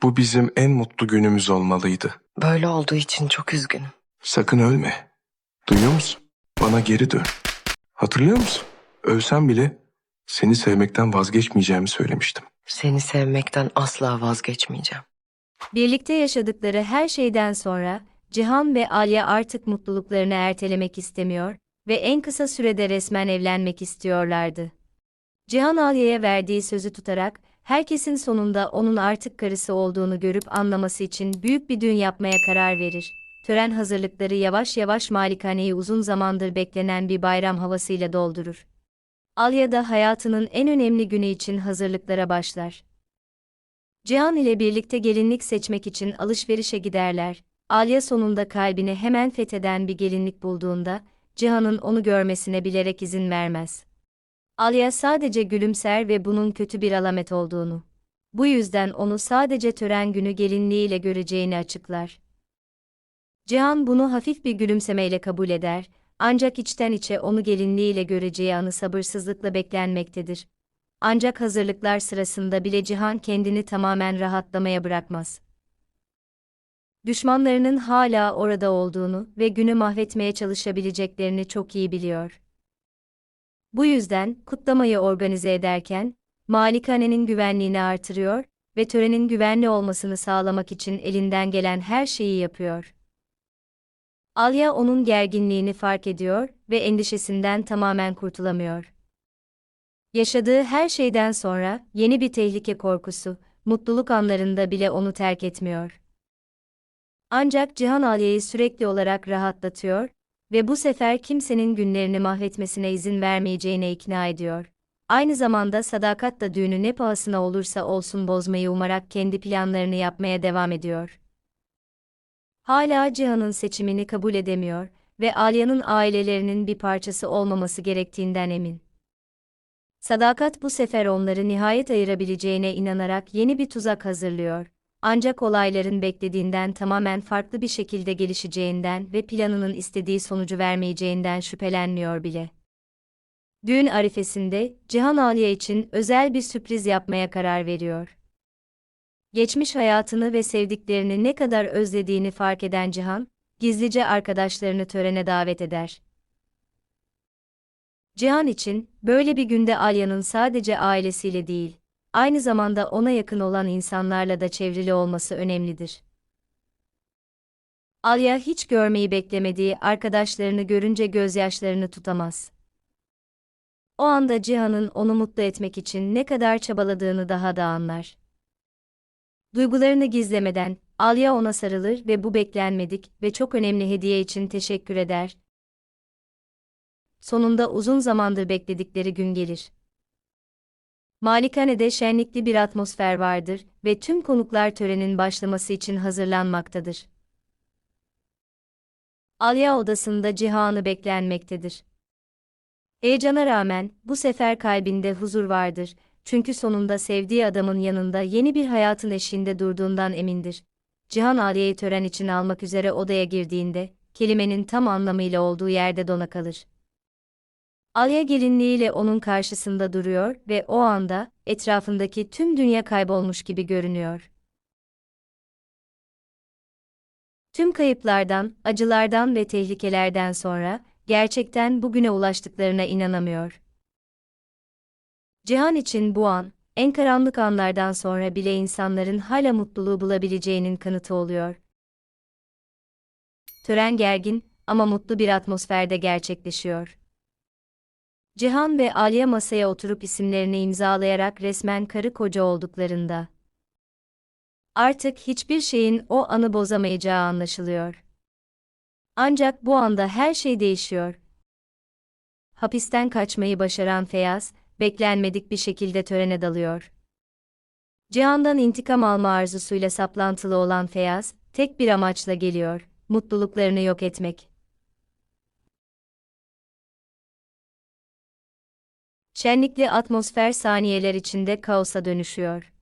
Bu bizim en mutlu günümüz olmalıydı. Böyle olduğu için çok üzgünüm. Sakın ölme. Duyuyor musun? Bana geri dön. Hatırlıyor musun? Ölsem bile seni sevmekten vazgeçmeyeceğimi söylemiştim. Seni sevmekten asla vazgeçmeyeceğim. Birlikte yaşadıkları her şeyden sonra, Cihan ve Alya artık mutluluklarını ertelemek istemiyor ve en kısa sürede resmen evlenmek istiyorlardı. Cihan Alya'ya verdiği sözü tutarak, herkesin sonunda onun artık karısı olduğunu görüp anlaması için büyük bir düğün yapmaya karar verir. Tören hazırlıkları yavaş yavaş malikaneyi uzun zamandır beklenen bir bayram havasıyla doldurur. Alya da hayatının en önemli günü için hazırlıklara başlar. Cihan ile birlikte gelinlik seçmek için alışverişe giderler. Alya sonunda kalbini hemen fetheden bir gelinlik bulduğunda, Cihan'ın onu görmesine bilerek izin vermez. Alya sadece gülümser ve bunun kötü bir alamet olduğunu, bu yüzden onu sadece tören günü gelinliğiyle göreceğini açıklar. Cihan bunu hafif bir gülümsemeyle kabul eder, ancak içten içe onu gelinliğiyle göreceği anı sabırsızlıkla beklenmektedir. Ancak hazırlıklar sırasında bile Cihan kendini tamamen rahatlamaya bırakmaz. Düşmanlarının hala orada olduğunu ve günü mahvetmeye çalışabileceklerini çok iyi biliyor. Bu yüzden kutlamayı organize ederken, malikanenin güvenliğini artırıyor ve törenin güvenli olmasını sağlamak için elinden gelen her şeyi yapıyor. Alya onun gerginliğini fark ediyor ve endişesinden tamamen kurtulamıyor. Yaşadığı her şeyden sonra yeni bir tehlike korkusu, mutluluk anlarında bile onu terk etmiyor. Ancak Cihan Alya'yı sürekli olarak rahatlatıyor ve bu sefer kimsenin günlerini mahvetmesine izin vermeyeceğine ikna ediyor. Aynı zamanda Sadakat da düğünü ne pahasına olursa olsun bozmayı umarak kendi planlarını yapmaya devam ediyor. Hala Cihan'ın seçimini kabul edemiyor ve Alya'nın ailelerinin bir parçası olmaması gerektiğinden emin. Sadakat bu sefer onları nihayet ayırabileceğine inanarak yeni bir tuzak hazırlıyor. Ancak olayların beklediğinden tamamen farklı bir şekilde gelişeceğinden ve planının istediği sonucu vermeyeceğinden şüphelenmiyor bile. Düğün arifesinde Cihan Alya için özel bir sürpriz yapmaya karar veriyor. Geçmiş hayatını ve sevdiklerini ne kadar özlediğini fark eden Cihan, gizlice arkadaşlarını törene davet eder. Cihan için, böyle bir günde Alya'nın sadece ailesiyle değil, aynı zamanda ona yakın olan insanlarla da çevrili olması önemlidir. Alya hiç görmeyi beklemediği arkadaşlarını görünce gözyaşlarını tutamaz. O anda Cihan'ın onu mutlu etmek için ne kadar çabaladığını daha da anlar. Duygularını gizlemeden, Alya ona sarılır ve bu beklenmedik ve çok önemli hediye için teşekkür eder. Sonunda uzun zamandır bekledikleri gün gelir. Malikanede şenlikli bir atmosfer vardır ve tüm konuklar törenin başlaması için hazırlanmaktadır. Alya odasında Cihan'ı beklenmektedir. Heyecana rağmen bu sefer kalbinde huzur vardır, çünkü sonunda sevdiği adamın yanında yeni bir hayatın eşiğinde durduğundan emindir. Cihan Alya'yı tören için almak üzere odaya girdiğinde, kelimenin tam anlamıyla olduğu yerde dona kalır. Alya gelinliğiyle onun karşısında duruyor ve o anda, etrafındaki tüm dünya kaybolmuş gibi görünüyor. Tüm kayıplardan, acılardan ve tehlikelerden sonra, gerçekten bugüne ulaştıklarına inanamıyor. Cihan için bu an, en karanlık anlardan sonra bile insanların hala mutluluğu bulabileceğinin kanıtı oluyor. Tören gergin ama mutlu bir atmosferde gerçekleşiyor. Cihan ve Alya masaya oturup isimlerini imzalayarak resmen karı koca olduklarında, artık hiçbir şeyin o anı bozamayacağı anlaşılıyor. Ancak bu anda her şey değişiyor. Hapisten kaçmayı başaran Feyyaz, beklenmedik bir şekilde törene dalıyor. Cihan'dan intikam alma arzusuyla saplantılı olan Feyyaz, tek bir amaçla geliyor, mutluluklarını yok etmek. Şenlikli atmosfer saniyeler içinde kaosa dönüşüyor.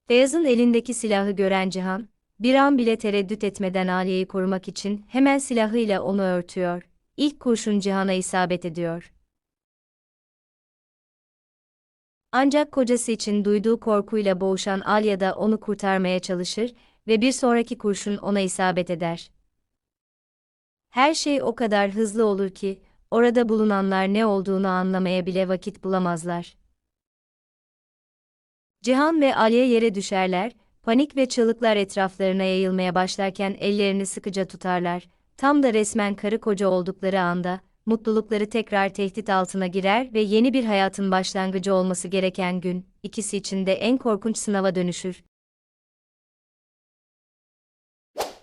Feyyaz'ın elindeki silahı gören Cihan, bir an bile tereddüt etmeden Alya'yı korumak için hemen silahıyla onu örtüyor. İlk kurşun Cihan'a isabet ediyor. Ancak kocası için duyduğu korkuyla boğuşan Alya da onu kurtarmaya çalışır ve bir sonraki kurşun ona isabet eder. Her şey o kadar hızlı olur ki, orada bulunanlar ne olduğunu anlamaya bile vakit bulamazlar. Cihan ve Alya yere düşerler, panik ve çığlıklar etraflarına yayılmaya başlarken ellerini sıkıca tutarlar. Tam da resmen karı koca oldukları anda, mutlulukları tekrar tehdit altına girer ve yeni bir hayatın başlangıcı olması gereken gün, ikisi için de en korkunç sınava dönüşür.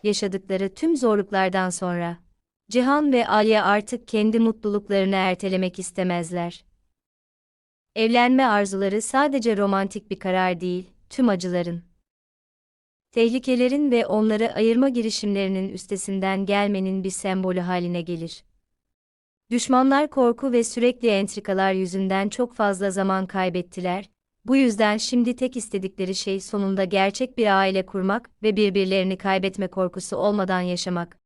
Yaşadıkları tüm zorluklardan sonra, Cihan ve Alya artık kendi mutluluklarını ertelemek istemezler. Evlenme arzuları sadece romantik bir karar değil, tüm acıların, tehlikelerin ve onları ayırma girişimlerinin üstesinden gelmenin bir sembolü haline gelir. Düşmanlar korku ve sürekli entrikalar yüzünden çok fazla zaman kaybettiler, bu yüzden şimdi tek istedikleri şey sonunda gerçek bir aile kurmak ve birbirlerini kaybetme korkusu olmadan yaşamak.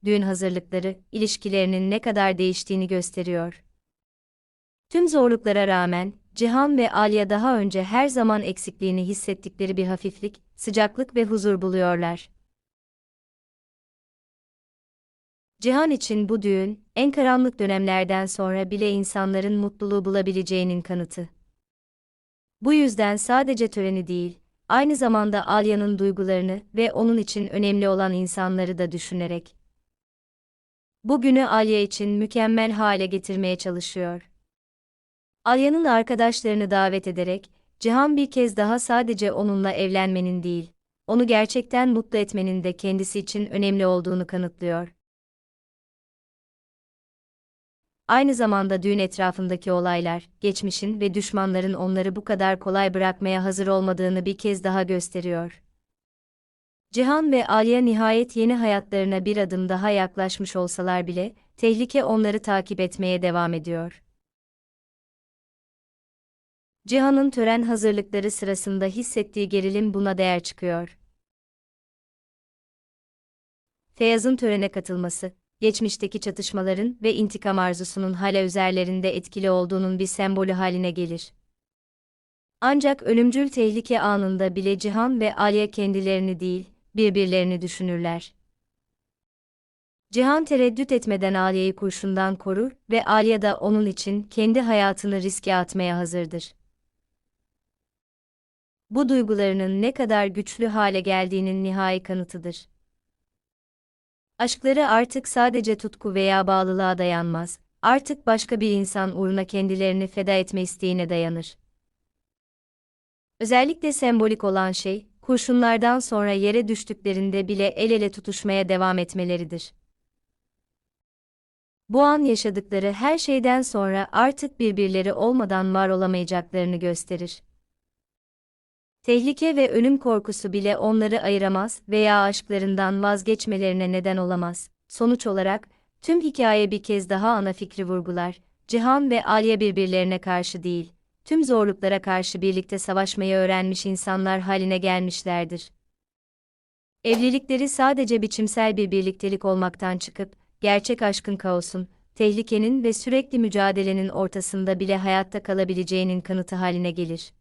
Düğün hazırlıkları, ilişkilerinin ne kadar değiştiğini gösteriyor. Tüm zorluklara rağmen, Cihan ve Alya daha önce her zaman eksikliğini hissettikleri bir hafiflik, sıcaklık ve huzur buluyorlar. Cihan için bu düğün, en karanlık dönemlerden sonra bile insanların mutluluğu bulabileceğinin kanıtı. Bu yüzden sadece töreni değil, aynı zamanda Alya'nın duygularını ve onun için önemli olan insanları da düşünerek, bugünü Alya için mükemmel hale getirmeye çalışıyor. Alya'nın arkadaşlarını davet ederek, Cihan bir kez daha sadece onunla evlenmenin değil, onu gerçekten mutlu etmenin de kendisi için önemli olduğunu kanıtlıyor. Aynı zamanda düğün etrafındaki olaylar, geçmişin ve düşmanların onları bu kadar kolay bırakmaya hazır olmadığını bir kez daha gösteriyor. Cihan ve Alya nihayet yeni hayatlarına bir adım daha yaklaşmış olsalar bile, tehlike onları takip etmeye devam ediyor. Cihan'ın tören hazırlıkları sırasında hissettiği gerilim buna değer çıkıyor. Feyyaz'ın törene katılması, geçmişteki çatışmaların ve intikam arzusunun hala üzerlerinde etkili olduğunun bir sembolü haline gelir. Ancak ölümcül tehlike anında bile Cihan ve Alya kendilerini değil, birbirlerini düşünürler. Cihan tereddüt etmeden Alya'yı kurşundan korur ve Alya da onun için kendi hayatını riske atmaya hazırdır. Bu duygularının ne kadar güçlü hale geldiğinin nihai kanıtıdır. Aşkları artık sadece tutku veya bağlılığa dayanmaz, artık başka bir insan uğruna kendilerini feda etme isteğine dayanır. Özellikle sembolik olan şey, kurşunlardan sonra yere düştüklerinde bile el ele tutuşmaya devam etmeleridir. Bu an yaşadıkları her şeyden sonra artık birbirleri olmadan var olamayacaklarını gösterir. Tehlike ve ölüm korkusu bile onları ayıramaz veya aşklarından vazgeçmelerine neden olamaz. Sonuç olarak, tüm hikaye bir kez daha ana fikri vurgular. Cihan ve Alya birbirlerine karşı değil, tüm zorluklara karşı birlikte savaşmayı öğrenmiş insanlar haline gelmişlerdir. Evlilikleri sadece biçimsel bir birliktelik olmaktan çıkıp, gerçek aşkın kaosun, tehlikenin ve sürekli mücadelenin ortasında bile hayatta kalabileceğinin kanıtı haline gelir.